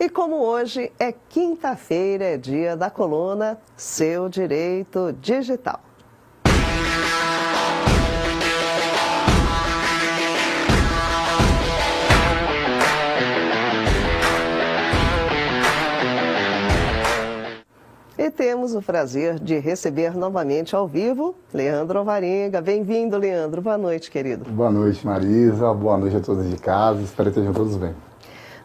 E como hoje é quinta-feira, é dia da coluna Seu Direito Digital. E temos o prazer de receber novamente ao vivo Leandro Alvarenga. Bem-vindo, Leandro. Boa noite, querido. Boa noite, Marisa. Boa noite a todos de casa. Espero que estejam todos bem.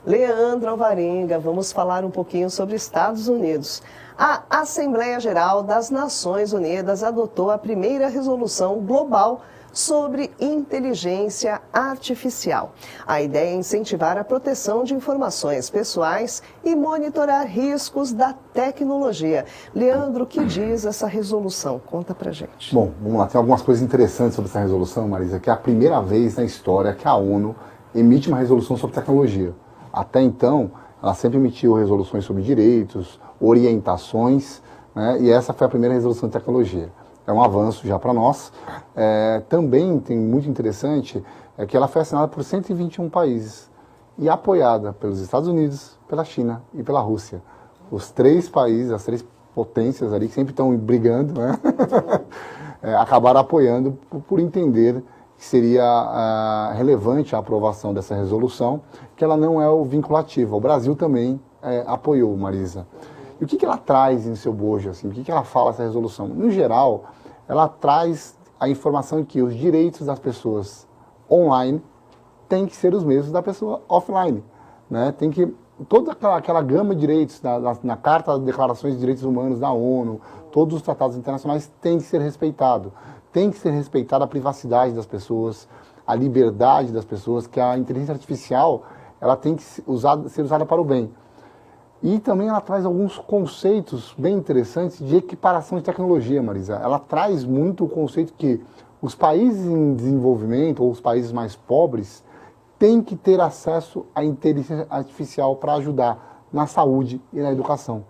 Leandro Alvarenga, vamos falar um pouquinho sobre Estados Unidos. A Assembleia Geral das Nações Unidas adotou a primeira resolução global sobre inteligência artificial. A ideia é incentivar a proteção de informações pessoais e monitorar riscos da tecnologia. Leandro, o que diz essa resolução? Conta pra gente. Bom, vamos lá. Tem algumas coisas interessantes sobre essa resolução, Marisa, que é a primeira vez na história que a ONU emite uma resolução sobre tecnologia. Até então, ela sempre emitiu resoluções sobre direitos, orientações, né? E essa foi a primeira resolução de tecnologia. É um avanço já para nós. Também tem muito interessante que ela foi assinada por 121 países e apoiada pelos Estados Unidos, pela China e pela Rússia. Os três países, as três potências ali que sempre estão brigando, né? Acabaram apoiando por entender que seria relevante a aprovação dessa resolução, que ela não é vinculativa. O Brasil também apoiou, Marisa. E o que ela traz em seu bojo, assim? O que ela fala essa resolução? No geral, ela traz a informação de que os direitos das pessoas online têm que ser os mesmos da pessoa offline, né? Tem que toda aquela gama de direitos na Carta das Declarações de Direitos Humanos da ONU, todos os tratados internacionais têm que ser respeitados. Tem que ser respeitada a privacidade das pessoas, a liberdade das pessoas, que a inteligência artificial ela tem que ser usada para o bem. E também ela traz alguns conceitos bem interessantes de equiparação de tecnologia, Marisa. Ela traz muito o conceito que os países em desenvolvimento, ou os países mais pobres, têm que ter acesso à inteligência artificial para ajudar na saúde e na educação.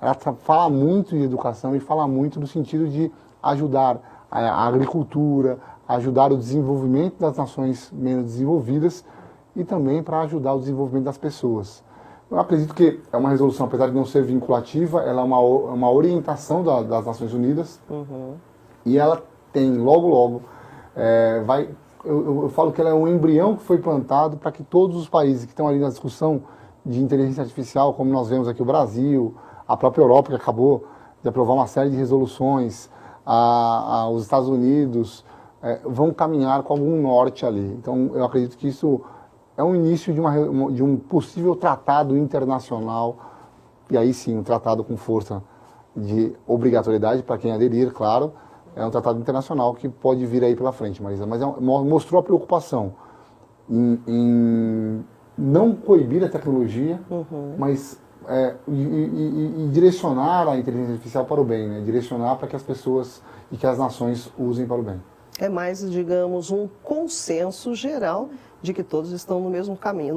Ela fala muito de educação e fala muito no sentido de ajudar a agricultura, ajudar o desenvolvimento das nações menos desenvolvidas e também para ajudar o desenvolvimento das pessoas. Eu acredito que é uma resolução, apesar de não ser vinculativa, ela é uma orientação das Nações Unidas. E ela tem, logo, eu falo que ela é um embrião que foi plantado para que todos os países que estão ali na discussão de inteligência artificial, como nós vemos aqui o Brasil, a própria Europa, que acabou de aprovar uma série de resoluções, os Estados Unidos, vão caminhar com algum norte ali. Então, eu acredito que isso é um início de um possível tratado internacional, e aí sim, um tratado com força de obrigatoriedade para quem aderir, claro, é um tratado internacional que pode vir aí pela frente, Marisa. Mas mostrou a preocupação em não coibir a tecnologia, mas e direcionar a inteligência artificial para o bem, né? Direcionar para que as pessoas e que as nações usem para o bem. É mais, digamos, um consenso geral de que todos estão no mesmo caminho,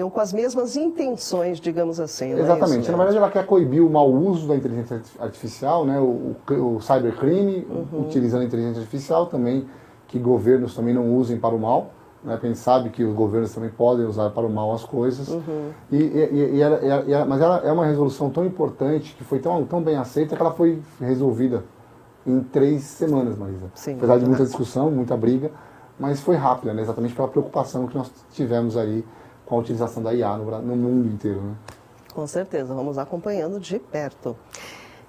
ou com as mesmas intenções, digamos assim. Exatamente. É isso, né? Na verdade, ela quer coibir o mau uso da inteligência artificial, né? O cybercrime, utilizando a inteligência artificial também, que governos também não usem para o mal. Né? Porque a gente sabe que os governos também podem usar para o mal as coisas. Mas ela é uma resolução tão importante, que foi tão bem aceita, que ela foi resolvida em 3 semanas, Marisa. Sim, apesar de muita discussão, muita briga, mas foi rápida, né? Exatamente pela preocupação que nós tivemos aí com a utilização da IA no mundo inteiro. Né? Com certeza, vamos acompanhando de perto.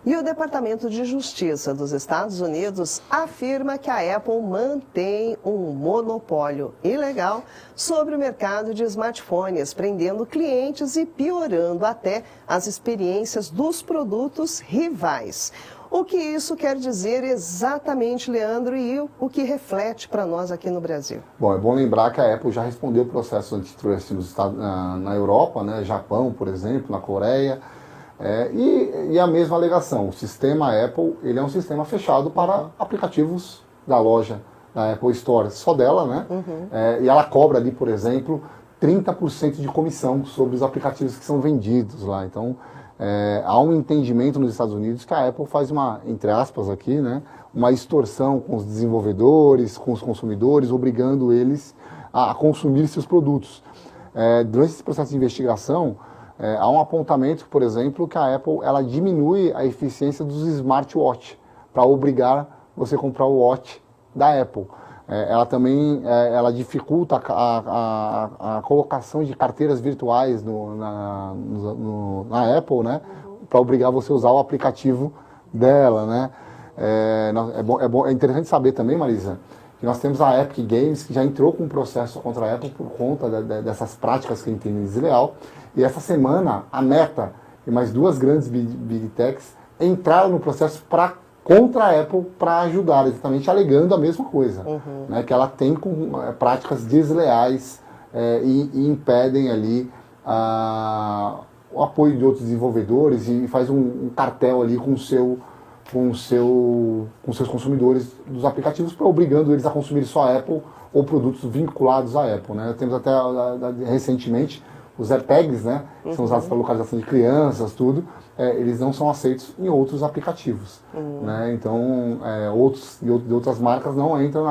E o Departamento de Justiça dos Estados Unidos afirma que a Apple mantém um monopólio ilegal sobre o mercado de smartphones, prendendo clientes e piorando até as experiências dos produtos rivais. O que isso quer dizer exatamente, Leandro, e o que reflete para nós aqui no Brasil? Bom, é bom lembrar que a Apple já respondeu processos antitrust na Europa, né, Japão, por exemplo, na Coreia, e a mesma alegação. O sistema Apple, ele é um sistema fechado para aplicativos da loja, da Apple Store, só dela, né? E ela cobra ali, por exemplo, 30% de comissão sobre os aplicativos que são vendidos lá. Então, há um entendimento nos Estados Unidos que a Apple faz entre aspas aqui, né, uma extorsão com os desenvolvedores, com os consumidores, obrigando eles a consumir seus produtos. Durante esse processo de investigação, há um apontamento, por exemplo, que a Apple ela diminui a eficiência dos smartwatch para obrigar você a comprar o watch da Apple. Ela também ela dificulta a colocação de carteiras virtuais na Apple, né? Para obrigar você a usar o aplicativo dela, né? É interessante saber também, Marisa, que nós temos a Epic Games, que já entrou com um processo contra a Apple por conta dessas práticas que a gente tem desleal. E essa semana, a Meta e mais duas grandes Big Techs entraram no processo contra a Apple para ajudar, exatamente alegando a mesma coisa, né, que ela tem práticas desleais e impedem ali o apoio de outros desenvolvedores e faz um cartel ali com seus consumidores dos aplicativos, obrigando eles a consumir só a Apple ou produtos vinculados à Apple, né? Temos até recentemente os AirTags, né? Que são usados para localização de crianças, tudo. Eles não são aceitos em outros aplicativos, né? Então, outras marcas não entram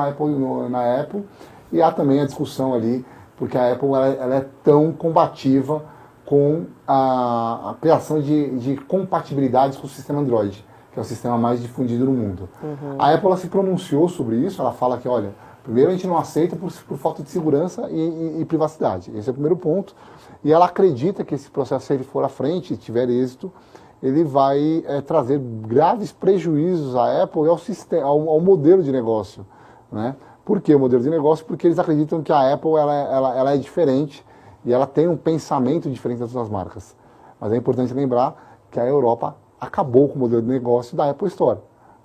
na Apple. E há também a discussão ali, porque a Apple ela é tão combativa com a criação de compatibilidades com o sistema Android, que é o sistema mais difundido no mundo. A Apple ela se pronunciou sobre isso, ela fala que, olha, primeiro a gente não aceita por falta de segurança e privacidade. Esse é o primeiro ponto. E ela acredita que esse processo, se ele for à frente e tiver êxito, ele vai trazer graves prejuízos à Apple e ao modelo de negócio, né? Por que o modelo de negócio? Porque eles acreditam que a Apple ela é diferente e ela tem um pensamento diferente das outras marcas. Mas é importante lembrar que a Europa acabou com o modelo de negócio da Apple Store,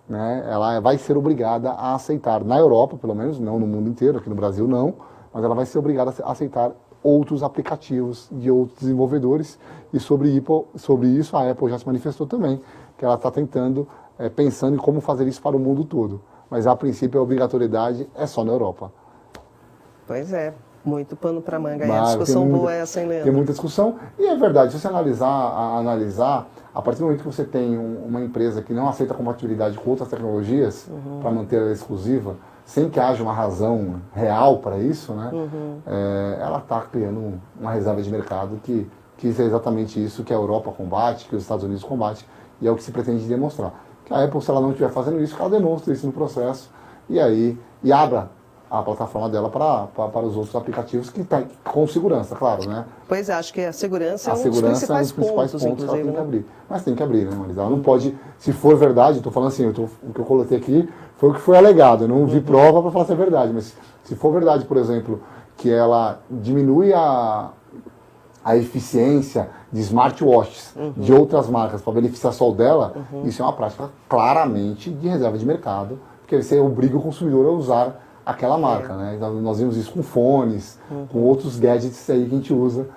né? Ela vai ser obrigada a aceitar, na Europa pelo menos, não no mundo inteiro, aqui no Brasil não, mas ela vai ser obrigada a aceitar outros aplicativos de outros desenvolvedores, e sobre isso a Apple já se manifestou também, que ela está tentando, pensando em como fazer isso para o mundo todo. Mas a princípio a obrigatoriedade é só na Europa. Pois é, muito pano para manga. E a discussão boa é essa, hein, Leandro? Tem muita discussão, e é verdade, se você analisar, a partir do momento que você tem uma empresa que não aceita compatibilidade com outras tecnologias, para manter ela exclusiva, sem que haja uma razão real para isso, né? Ela está criando uma reserva de mercado que é exatamente isso que a Europa combate, que os Estados Unidos combatem, e é o que se pretende demonstrar. Que a Apple, se ela não estiver fazendo isso, que ela demonstre isso no processo, e abra a plataforma dela para os outros aplicativos com segurança, claro, né? Pois é, acho que a segurança é um dos principais pontos que ela tem que abrir. Mas tem que abrir, né, Marisa? Ela não pode, se for verdade, estou falando assim, o que eu coloquei aqui foi o que foi alegado, eu não vi prova para falar se é verdade, mas se for verdade, por exemplo, que ela diminui a eficiência de smartwatches de outras marcas para beneficiar só o dela, isso é uma prática claramente de reserva de mercado, porque você obriga o consumidor a usar aquela marca, né? Então, nós vimos isso com fones, com outros gadgets aí que a gente usa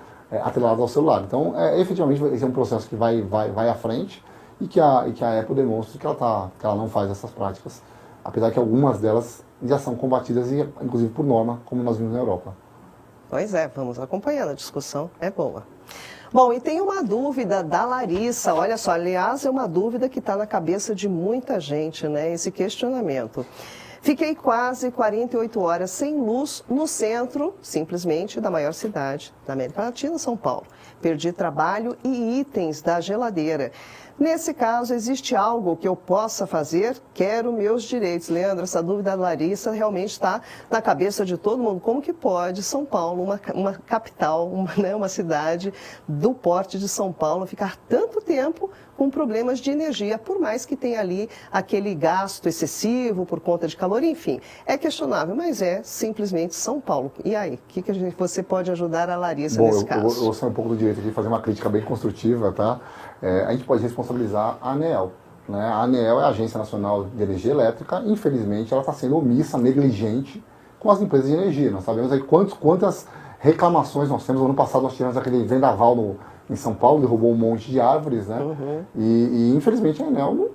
atrelados ao celular. Então, efetivamente, esse é um processo que vai à frente e que a Apple demonstra que ela não faz essas práticas, apesar que algumas delas já são combatidas, inclusive por norma, como nós vimos na Europa. Pois é, vamos acompanhando, a discussão é boa. Bom, e tem uma dúvida da Larissa, olha só, aliás, é uma dúvida que está na cabeça de muita gente, né, esse questionamento. Fiquei quase 48 horas sem luz no centro, simplesmente, da maior cidade da América Latina, São Paulo. Perdi trabalho e itens da geladeira. Nesse caso, existe algo que eu possa fazer? Quero meus direitos. Leandro, essa dúvida da Larissa realmente está na cabeça de todo mundo. Como que pode São Paulo, uma capital, uma cidade do porte de São Paulo, ficar tanto tempo com problemas de energia, por mais que tenha ali aquele gasto excessivo por conta de calor, enfim, é questionável, mas é simplesmente São Paulo. E aí, o que você pode ajudar a Larissa nesse caso? Eu vou sair um pouco do direito aqui e fazer uma crítica bem construtiva, tá? A gente pode responsabilizar a ANEEL, né? A ANEEL é a Agência Nacional de Energia Elétrica, infelizmente ela está sendo omissa, negligente com as empresas de energia. Nós sabemos aí quantas reclamações nós temos. No ano passado nós tivemos aquele vendaval em São Paulo, derrubou um monte de árvores, né? E infelizmente a ANEEL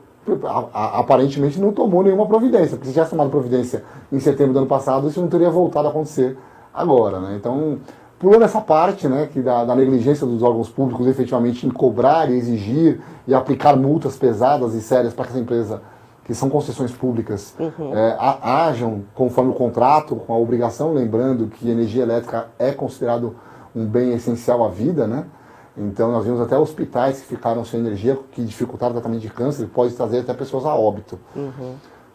aparentemente não tomou nenhuma providência, porque se tivesse tomado providência em setembro do ano passado, isso não teria voltado a acontecer agora, né? Então, pulando essa parte, né, que da negligência dos órgãos públicos efetivamente em cobrar e exigir e aplicar multas pesadas e sérias para que essa empresa, que são concessões públicas, ajam conforme o contrato, com a obrigação, lembrando que energia elétrica é considerado um bem essencial à vida, né? Então, nós vimos até hospitais que ficaram sem energia, que dificultaram o tratamento de câncer, e pode trazer até pessoas a óbito.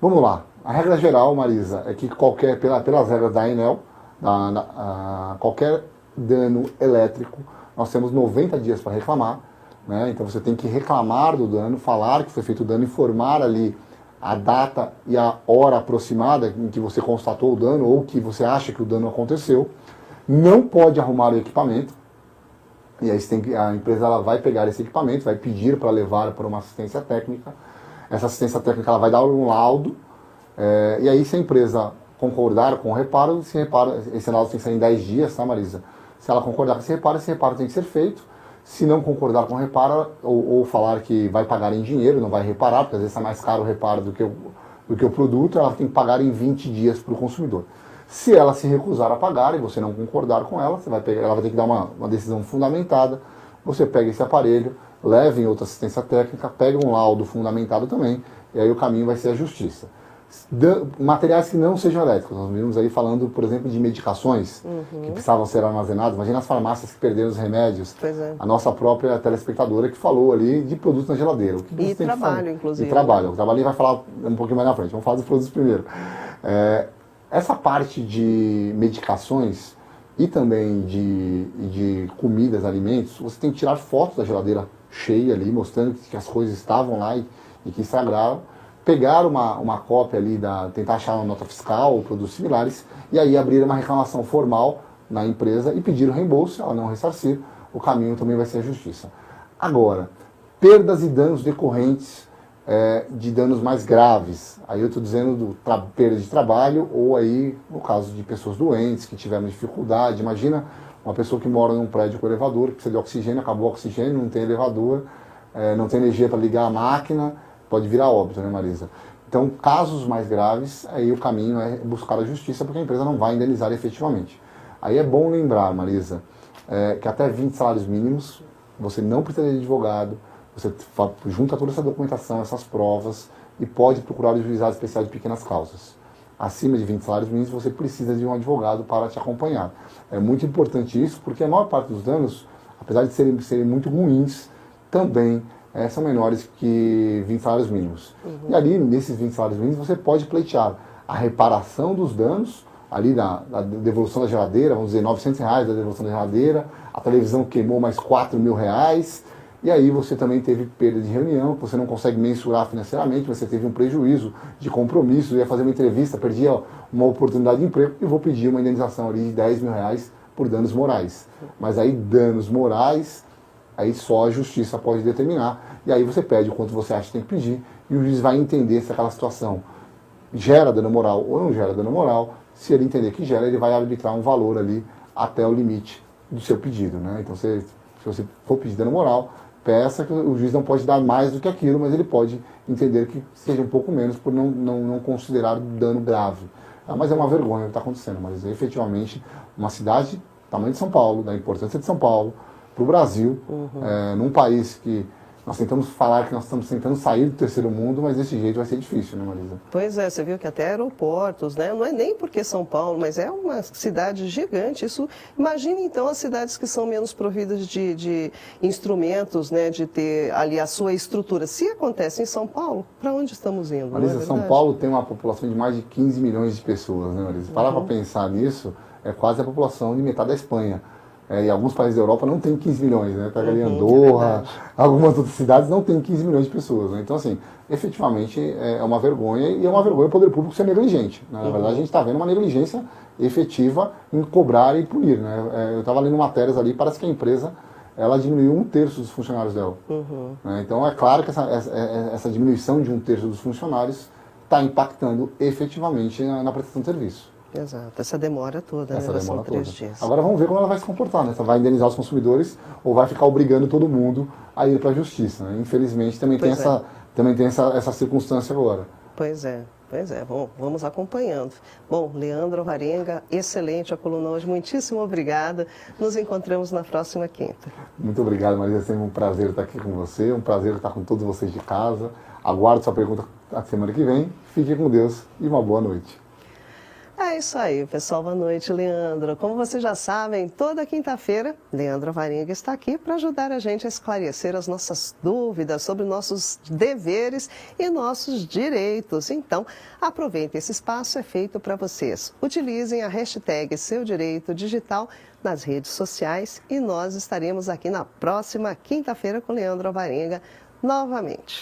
Vamos lá. A regra geral, Marisa, é que pelas regras da ANEEL, qualquer dano elétrico, nós temos 90 dias para reclamar, né? Então você tem que reclamar do dano, falar que foi feito o dano, informar ali a data e a hora aproximada em que você constatou o dano ou que você acha que o dano aconteceu. Não pode arrumar o equipamento, e aí a empresa ela vai pegar esse equipamento, vai pedir para levar para uma assistência técnica. Essa assistência técnica ela vai dar um laudo, e aí se a empresa concordar com o reparo, esse laudo tem que sair em 10 dias, tá, Marisa? Se ela concordar com esse reparo tem que ser feito. Se não concordar com o reparo, ou falar que vai pagar em dinheiro, não vai reparar, porque às vezes é mais caro o reparo do que o produto, ela tem que pagar em 20 dias para o consumidor. Se ela se recusar a pagar e você não concordar com ela, ela vai ter que dar uma decisão fundamentada. Você pega esse aparelho, leva em outra assistência técnica, pega um laudo fundamentado também, e aí o caminho vai ser a justiça. Materiais que não sejam elétricos, nós vimos aí falando, por exemplo, de medicações que precisavam ser armazenadas. Imagina as farmácias que perderam os remédios. A nossa própria telespectadora que falou ali de produtos na geladeira. O que e trabalho, inclusive. E trabalho. O trabalho vai falar um pouquinho mais na frente. Vamos falar dos produtos primeiro. Essa parte de medicações e também de comidas, alimentos, você tem que tirar fotos da geladeira cheia ali, mostrando que as coisas estavam lá e que estragaram. Pegar uma cópia ali, tentar achar uma nota fiscal ou produtos similares, e aí abrir uma reclamação formal na empresa e pedir o reembolso. Se ela não ressarcir, o caminho também vai ser a justiça. Agora, perdas e danos decorrentes de danos mais graves. Aí eu estou dizendo perda de trabalho ou aí, no caso de pessoas doentes que tiveram dificuldade. Imagina uma pessoa que mora num prédio com elevador, que precisa de oxigênio, acabou o oxigênio, não tem elevador, não tem energia para ligar a máquina, pode virar óbito, né, Marisa? Então, casos mais graves, aí o caminho é buscar a justiça, porque a empresa não vai indenizar efetivamente. Aí é bom lembrar, Marisa, que até 20 salários mínimos, você não precisa de advogado, você junta toda essa documentação, essas provas, e pode procurar o juizado especial de pequenas causas. Acima de 20 salários mínimos, você precisa de um advogado para te acompanhar. É muito importante isso, porque a maior parte dos danos, apesar de serem muito ruins, também são menores que 20 salários mínimos. E ali, nesses 20 salários mínimos, você pode pleitear a reparação dos danos, ali da devolução da geladeira, vamos dizer, R$900 da devolução da geladeira, a televisão queimou mais R$4.000, e aí você também teve perda de reunião, que você não consegue mensurar financeiramente, você teve um prejuízo de compromisso, ia fazer uma entrevista, perdi uma oportunidade de emprego, e vou pedir uma indenização ali de R$10.000 por danos morais. Mas aí, danos morais, aí só a justiça pode determinar, e aí você pede o quanto você acha que tem que pedir, e o juiz vai entender se aquela situação gera dano moral ou não gera dano moral. Se ele entender que gera, ele vai arbitrar um valor ali até o limite do seu pedido, né? Então, se você for pedir dano moral, peça, que o juiz não pode dar mais do que aquilo, mas ele pode entender que seja um pouco menos por não considerar dano grave. Mas é uma vergonha o que está acontecendo, mas efetivamente uma cidade, tamanho de São Paulo, da importância de São Paulo, para o Brasil, num país que nós tentamos falar que nós estamos tentando sair do terceiro mundo, mas desse jeito vai ser difícil, né, Marisa? Pois é, você viu que até aeroportos, né? Não é nem porque São Paulo, mas é uma cidade gigante. Imagine então as cidades que são menos providas de instrumentos, né? De ter ali a sua estrutura. Se acontece em São Paulo, para onde estamos indo? Marisa, São Paulo tem uma população de mais de 15 milhões de pessoas, né, Marisa? Parar para pensar nisso, é quase a população de metade da Espanha. E alguns países da Europa não tem 15 milhões, né? Pega ali Andorra, algumas outras cidades não tem 15 milhões de pessoas, né? Então, assim, efetivamente é uma vergonha, e é uma vergonha o poder público ser negligente, né? Na verdade, a gente está vendo uma negligência efetiva em cobrar e punir, né? Eu estava lendo matérias ali, parece que a empresa ela diminuiu 1/3 dos funcionários dela. Né? Então, é claro que essa diminuição de 1/3 dos funcionários está impactando efetivamente na prestação de serviço. Exato, essa demora toda, né? São 3 dias. Agora vamos ver como ela vai se comportar, né? Se ela vai indenizar os consumidores ou vai ficar obrigando todo mundo a ir para a justiça, né? Infelizmente também tem essa circunstância agora. Pois é. Bom, vamos acompanhando. Bom, Leandro Alvarenga, excelente a coluna hoje, muitíssimo obrigada. Nos encontramos na próxima quinta. Muito obrigado, Marisa, é sempre um prazer estar aqui com você, um prazer estar com todos vocês de casa. Aguardo sua pergunta a semana que vem. Fique com Deus e uma boa noite. É isso aí, pessoal. Boa noite, Leandro. Como vocês já sabem, toda quinta-feira, Leandro Varinga está aqui para ajudar a gente a esclarecer as nossas dúvidas sobre nossos deveres e nossos direitos. Então, aproveitem, esse espaço é feito para vocês. Utilizem a hashtag Seu Direito Digital nas redes sociais e nós estaremos aqui na próxima quinta-feira com Leandro Varinga novamente.